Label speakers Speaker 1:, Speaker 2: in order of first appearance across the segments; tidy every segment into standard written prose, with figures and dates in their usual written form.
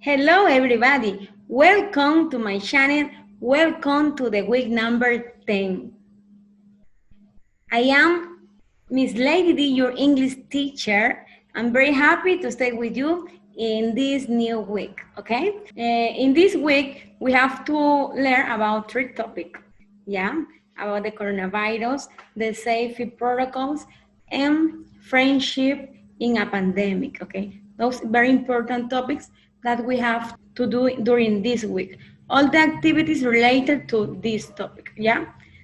Speaker 1: Hello everybody, welcome to my channel, welcome to the week number 10. I am Miss Lady D, your English teacher. I'm very happy to stay with you in this new week, okay? In this week, we have to learn about 3 topics, about the coronavirus, the safety protocols, and friendship in a pandemic, okay? Those very important topics that we have to do during this week. All the activities related to this topic,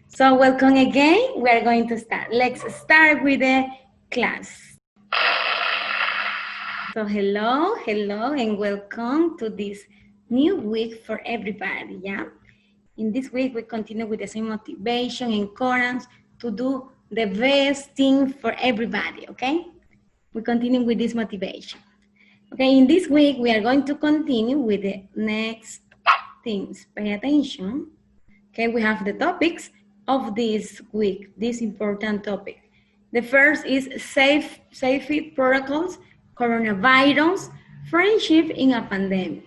Speaker 1: So welcome again, we are going to start. Let's start with the class. So hello, and welcome to this new week for everybody, In this week, we continue with the same motivation and encouragement to do the best thing for everybody, okay? We continue with this motivation. Okay, in this week, we are going to continue with the next things. Pay attention. Okay, we have the topics of this week, this important topic. The first is safety protocols, coronavirus, friendship in a pandemic,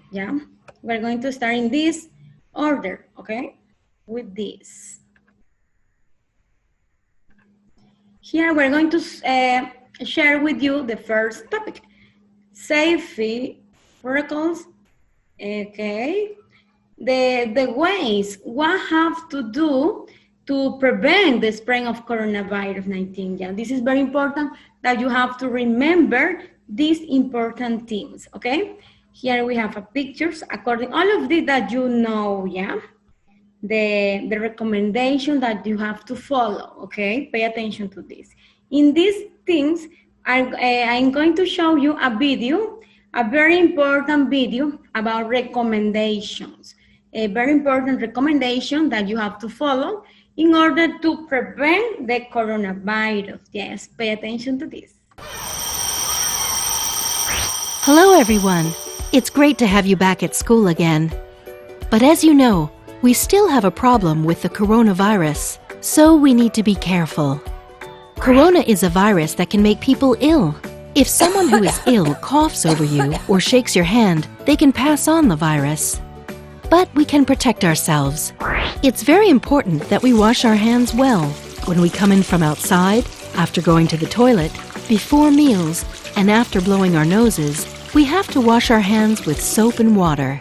Speaker 1: We're going to start in this order, okay, with this. Here, we're going to share with you the first topic. Safety protocols, okay, the ways what have to do to prevent the spread of coronavirus 19. This is very important that you have to remember these important things, okay? Here we have pictures according all of this that you know, the recommendation that you have to follow, okay? Pay attention to this. In these things, I'm going to show you a video, a very important video about recommendations. A very important recommendation that you have to follow in order to prevent the coronavirus. Yes, pay attention to this.
Speaker 2: Hello, everyone. It's great to have you back at school again. But as you know, we still have a problem with the coronavirus, so we need to be careful. Corona is a virus that can make people ill. If someone who is ill coughs over you or shakes your hand, they can pass on the virus. But we can protect ourselves. It's very important that we wash our hands well when we come in from outside, after going to the toilet, before meals, and after blowing our noses. We have to wash our hands with soap and water.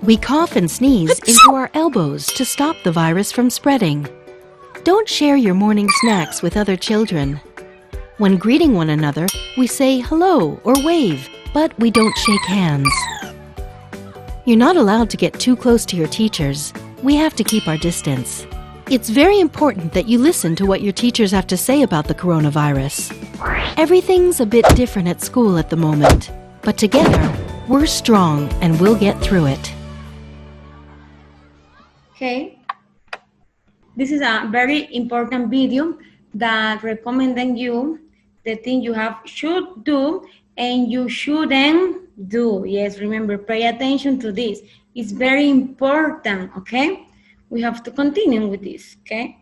Speaker 2: We cough and sneeze into our elbows to stop the virus from spreading. Don't share your morning snacks with other children. When greeting one another, we say hello or wave, but we don't shake hands. You're not allowed to get too close to your teachers. We have to keep our distance. It's very important that you listen to what your teachers have to say about the coronavirus. Everything's a bit different at school at the moment, but together, we're strong and we'll get through it.
Speaker 1: Okay. This is a very important video that recommending you the thing you should do and you shouldn't do. Yes, remember, pay attention to this. It's very important, okay? We have to continue with this, okay?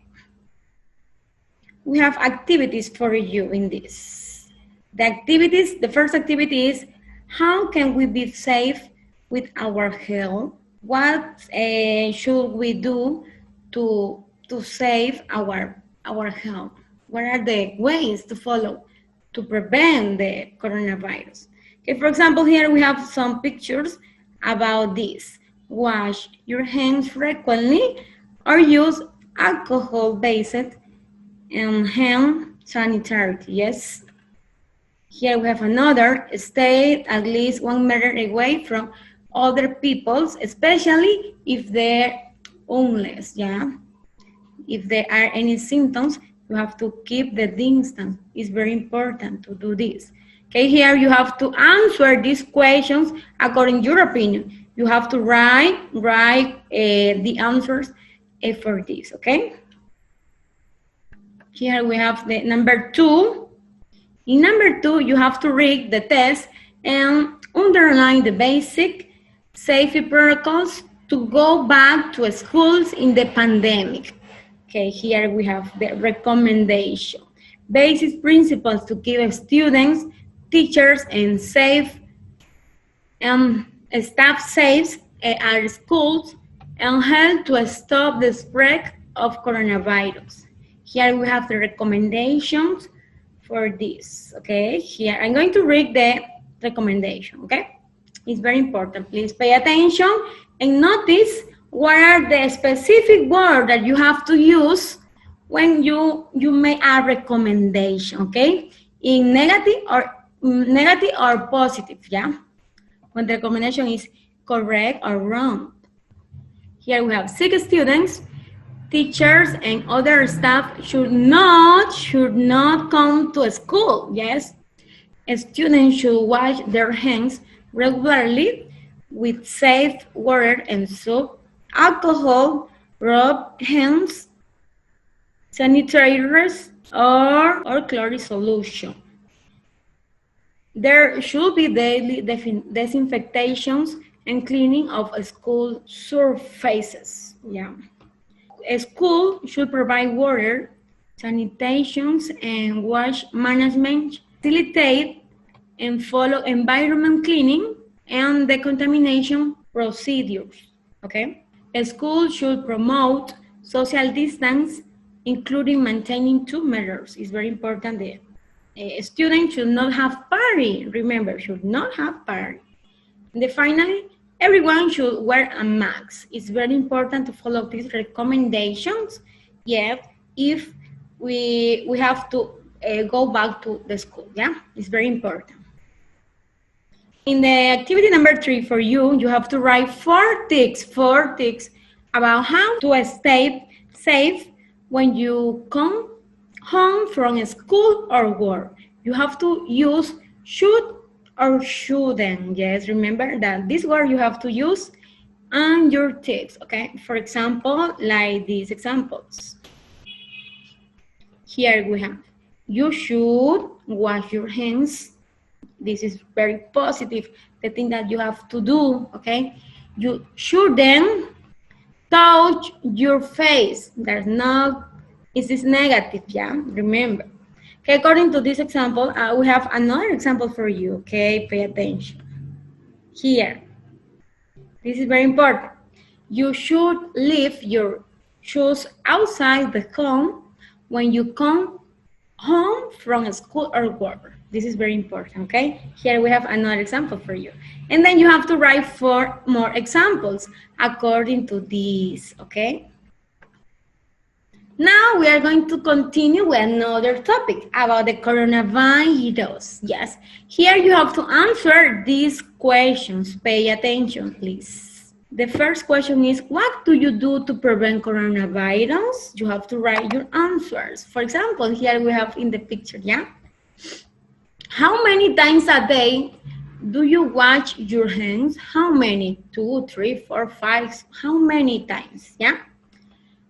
Speaker 1: We have activities for you in this. The first activity is, how can we be safe with our health? What should we do to save our health? What are the ways to follow to prevent the coronavirus? Okay, for example, here we have some pictures about this. Wash your hands frequently or use alcohol-based hand sanitary, yes. Here we have another, stay at least 1 meter away from other people, especially if they're homeless, If there are any symptoms, you have to keep the distance. It's very important to do this. Okay, here you have to answer these questions according to your opinion. You have to write the answers for this, okay? Here we have the number 2. In number 2, you have to read the test and underline the basic safety protocols to go back to schools in the pandemic. Okay, here we have the recommendation. Basic principles to keep students, teachers, and safe staff saves at schools and help to stop the spread of coronavirus. Here we have the recommendations for this, okay? Here, I'm going to read the recommendation, okay? It's very important. Please pay attention and notice what are the specific words that you have to use when you make a recommendation, okay? In negative or positive, yeah? When the recommendation is correct or wrong. Here we have sick students. Teachers and other staff should not come to school. Yes, students should wash their hands regularly with safe water and soap, alcohol, rub hands, sanitizers, or chlorine solution. There should be daily disinfectations and cleaning of school surfaces. Yeah. A school should provide water, sanitations, and wash management, facilitate and follow environment cleaning and decontamination procedures, okay? A school should promote social distance, including maintaining 2 meters. It's very important that a student should not have party. Remember, should not have party. And then finally, everyone should wear a mask. It's very important to follow these recommendations. Yeah, if we have to go back to the school. Yeah, it's very important. In the activity number 3 for you, you have to write 4 tips about how to stay safe when you come home from school or work. You have to use should or shouldn't. Yes, remember that this word you have to use on your tips, okay? For example, like these examples. Here we have, you should wash your hands. This is very positive, the thing that you have to do, okay? You shouldn't touch your face. There's no, this is negative, yeah? Remember. Okay, according to this example, we have another example for you, okay? Pay attention. Here, this is very important. You should leave your shoes outside the home when you come home from school or work. This is very important, okay? Here we have another example for you. And then you have to write 4 more examples according to this, okay? Now we are going to continue with another topic about the coronavirus. Yes, here you have to answer these questions. Pay attention, please. The first question is, what do you do to prevent coronavirus? You have to write your answers. For example, here we have in the picture, yeah? How many times a day do you wash your hands? How many? 2, 3, 4, 5. How many times, yeah?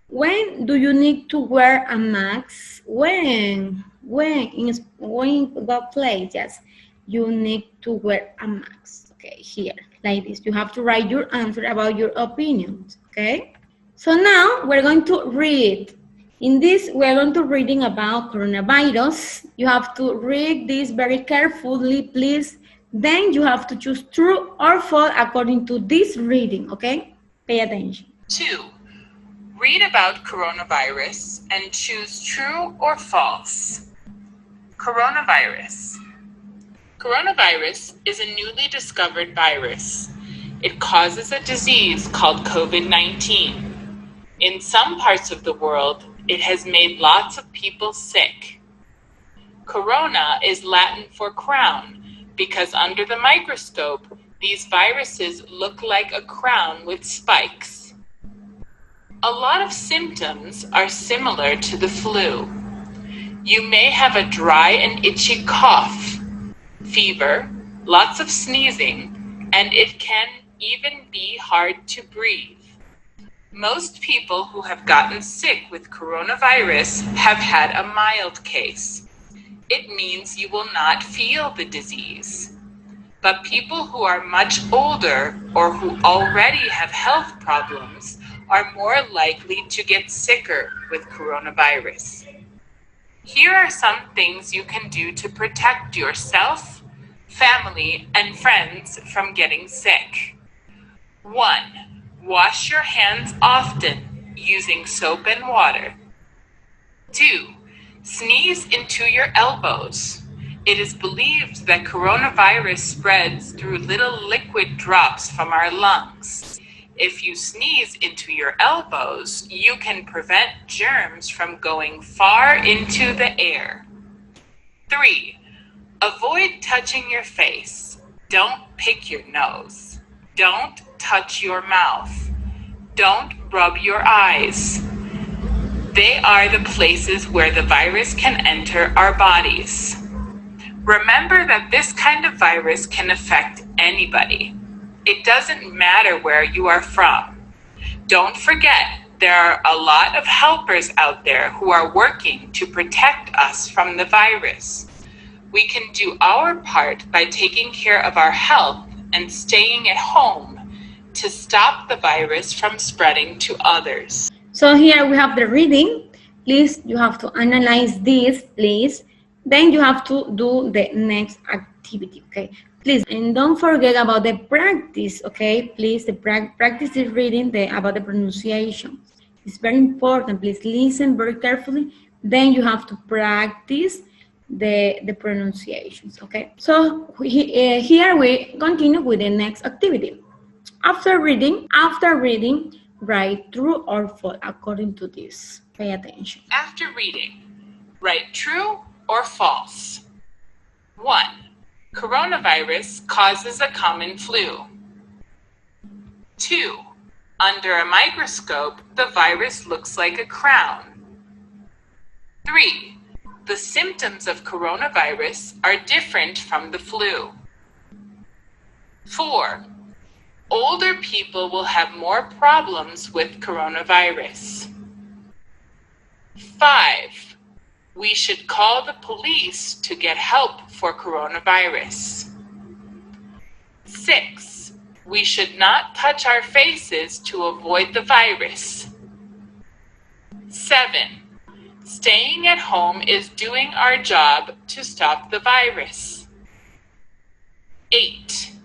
Speaker 1: When do you need to wear a mask? When in what place? Yes, you need to wear a mask. Okay, here, like this. You have to write your answer about your opinions, okay? So now we're going to read. In this, we're going to reading about coronavirus. You have to read this very carefully, please. Then you have to choose true or false according to this reading, okay? Pay attention.
Speaker 3: 2. Read about coronavirus and choose true or false. Coronavirus. Coronavirus is a newly discovered virus. It causes a disease called COVID-19. In some parts of the world, it has made lots of people sick. Corona is Latin for crown because under the microscope, these viruses look like a crown with spikes. A lot of symptoms are similar to the flu. You may have a dry and itchy cough, fever, lots of sneezing, and it can even be hard to breathe. Most people who have gotten sick with coronavirus have had a mild case. It means you will not feel the disease. But people who are much older or who already have health problems are more likely to get sicker with coronavirus. Here are some things you can do to protect yourself, family, and friends from getting sick. 1. Wash your hands often using soap and water. 2. Sneeze into your elbows. It is believed that coronavirus spreads through little liquid drops from our lungs. If you sneeze into your elbows, you can prevent germs from going far into the air. 3. Avoid touching your face. Don't pick your nose. Don't touch your mouth. Don't rub your eyes. They are the places where the virus can enter our bodies. Remember that this kind of virus can affect anybody. It doesn't matter where you are from. Don't forget, there are a lot of helpers out there who are working to protect us from the virus. We can do our part by taking care of our health and staying at home to stop the virus from spreading to others.
Speaker 1: So here we have the reading. Please, you have to analyze this, please. Then you have to do the next activity, okay? Please, and don't forget about the practice, okay? Please, the practice is reading about the pronunciation. It's very important. Please listen very carefully. Then you have to practice the pronunciations, okay? So here we continue with the next activity. After reading, write true or false according to this. Pay attention.
Speaker 3: After reading, write true or false. 1. Coronavirus causes a common flu. 2. Under a microscope, the virus looks like a crown. 3. The symptoms of coronavirus are different from the flu. 4. Older people will have more problems with coronavirus. 5. We should call the police to get help for coronavirus. 6. We should not touch our faces to avoid the virus. 7. Staying at home is doing our job to stop the virus. 8.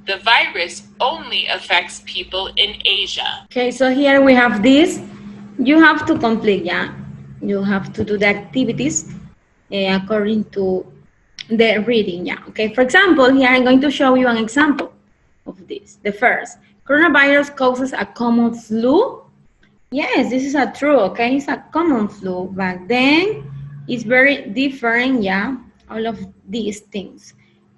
Speaker 3: The virus only affects people in Asia.
Speaker 1: Okay, so here we have this. You have to complete, yeah? You have to do the activities according to the reading, yeah? Okay, for example, here I'm going to show you an example of this. The first, coronavirus causes a common flu. Yes, this is a true, okay? It's a common flu, but then it's very different, yeah? All of these things.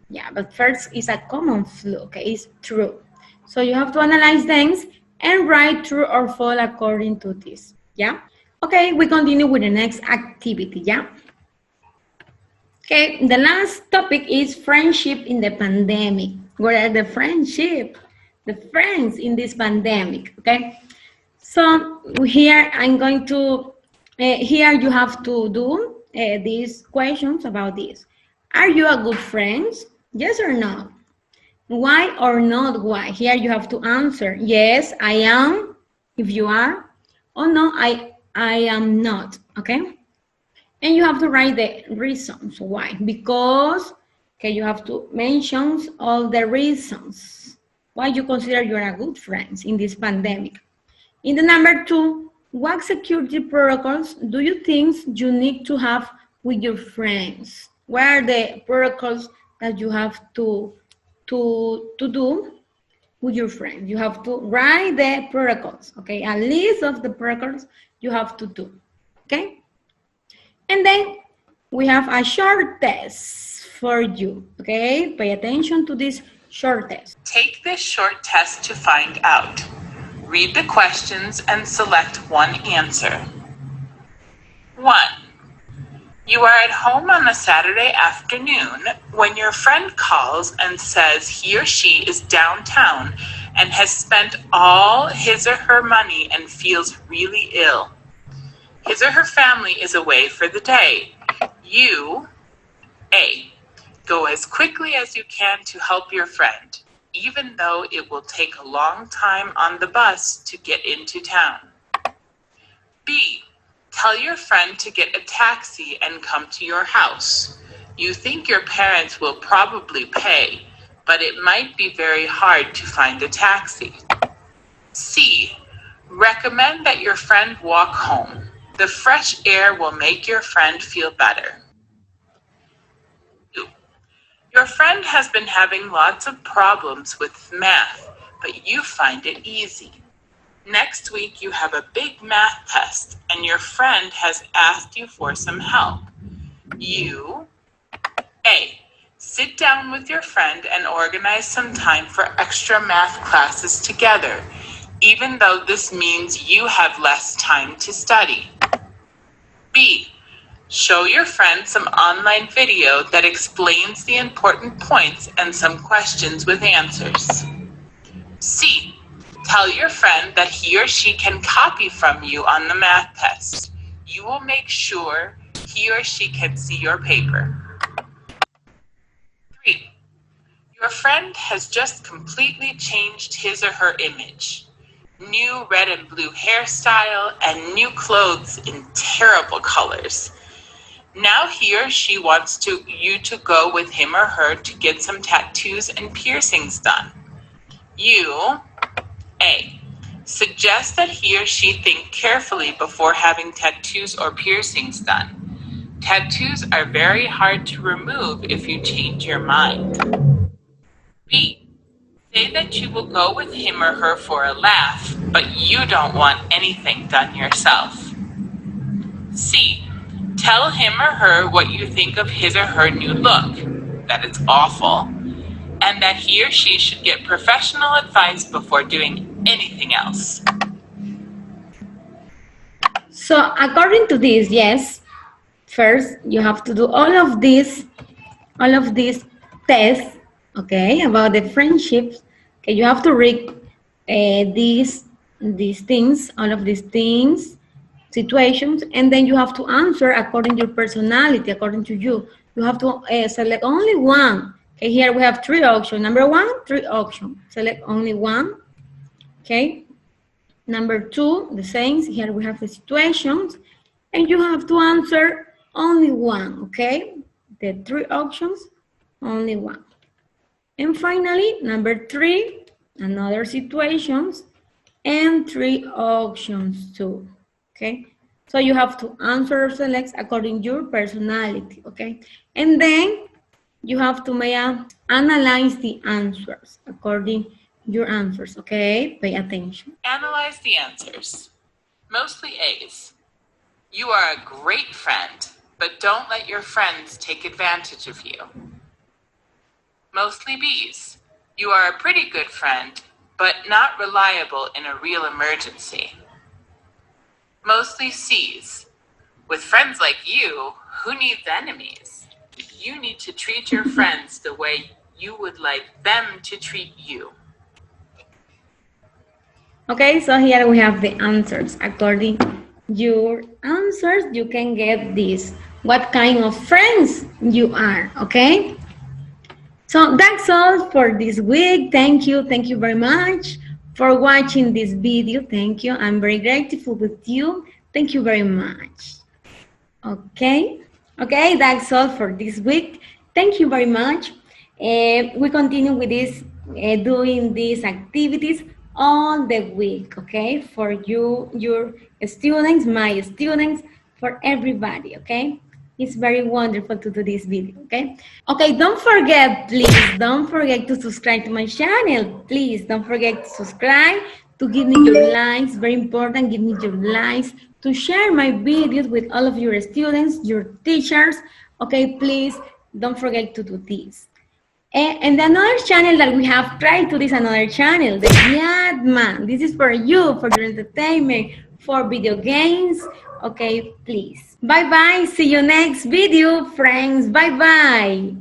Speaker 1: Yeah, but first it's a common flu, okay? It's true. So you have to analyze things and write true or false according to this, yeah? Okay, we continue with the next activity, yeah? Okay, the last topic is friendship in the pandemic. Where are the friendship? The friends in this pandemic, okay? So here I'm going to, here you have to do these questions about this. Are you a good friend? Yes or no? Why or not why? Here you have to answer. Yes, I am, if you are. Or no, I am not, okay? And you have to write the reasons why. Because, okay, you have to mention all the reasons why you consider you're a good friend in this pandemic. In the number 2, what security protocols do you think you need to have with your friends? What are the protocols that you have to do with your friends? You have to write the protocols, okay? A list of the protocols you have to do, okay? And then we have a short test for you, okay? Pay attention to this short test.
Speaker 3: Take this short test to find out. Read the questions and select one answer. 1. You are at home on a Saturday afternoon when your friend calls and says he or she is downtown and has spent all his or her money and feels really ill. His or her family is away for the day. You, A, go as quickly as you can to help your friend, even though it will take a long time on the bus to get into town. B, tell your friend to get a taxi and come to your house. You think your parents will probably pay, but it might be very hard to find a taxi. C. Recommend that your friend walk home. The fresh air will make your friend feel better. Your friend has been having lots of problems with math, but you find it easy. Next week you have a big math test and your friend has asked you for some help. You, A. Sit down with your friend and organize some time for extra math classes together, even though this means you have less time to study. B. Show your friend some online video that explains the important points and some questions with answers. C. Tell your friend that he or she can copy from you on the math test. You will make sure he or she can see your paper. 3. Your friend has just completely changed his or her image. New red and blue hairstyle and new clothes in terrible colors. Now he or she wants you to go with him or her to get some tattoos and piercings done. You, A. Suggest that he or she think carefully before having tattoos or piercings done. Tattoos are very hard to remove if you change your mind. B. Say that you will go with him or her for a laugh, but you don't want anything done yourself. C. Tell him or her what you think of his or her new look, that it's awful, and that he or she should get professional advice before doing anything else.
Speaker 1: So according to this, yes, first you have to do all of these tests, okay, about the friendships. Okay, you have to read these things, all of these things, situations, and then you have to answer according to your personality, according to you. You have to select only one. Okay, here we have 3 options. Number 1, 3 options. Select only one. Okay. Number 2, the same. Here we have the situations, and you have to answer only one. Okay, the 3 options, only one. And finally, number 3, another situations, and 3 options too. Okay, so you have to answer or select according to your personality. Okay, and then you have to analyze the answers according your answers. Okay, pay attention.
Speaker 3: Analyze the answers. Mostly A's. You are a great friend, but don't let your friends take advantage of you. Mostly B's. You are a pretty good friend, but not reliable in a real emergency. Mostly C's. With friends like you, who needs enemies? You need to treat your friends the way you would like them to treat you.
Speaker 1: Okay, so here we have the answers. According your answers, you can get this. What kind of friends you are, okay? So that's all for this week. Thank you very much for watching this video. Thank you. I'm very grateful with you. Thank you very much. Okay, that's all for this week. Thank you very much. We continue with this, doing these activities all the week, okay? For you, your students, my students, for everybody, okay? It's very wonderful to do this video, okay? Okay, don't forget, please, don't forget to subscribe to my channel. Please, don't forget to subscribe, to give me your likes, very important, give me your likes, to share my videos with all of your students, your teachers, okay? Please, don't forget to do this. And another channel that we have, try to this another channel, the Dejame. This is for you, for your entertainment, for video games. Okay, please. Bye-bye. See you next video, friends. Bye-bye.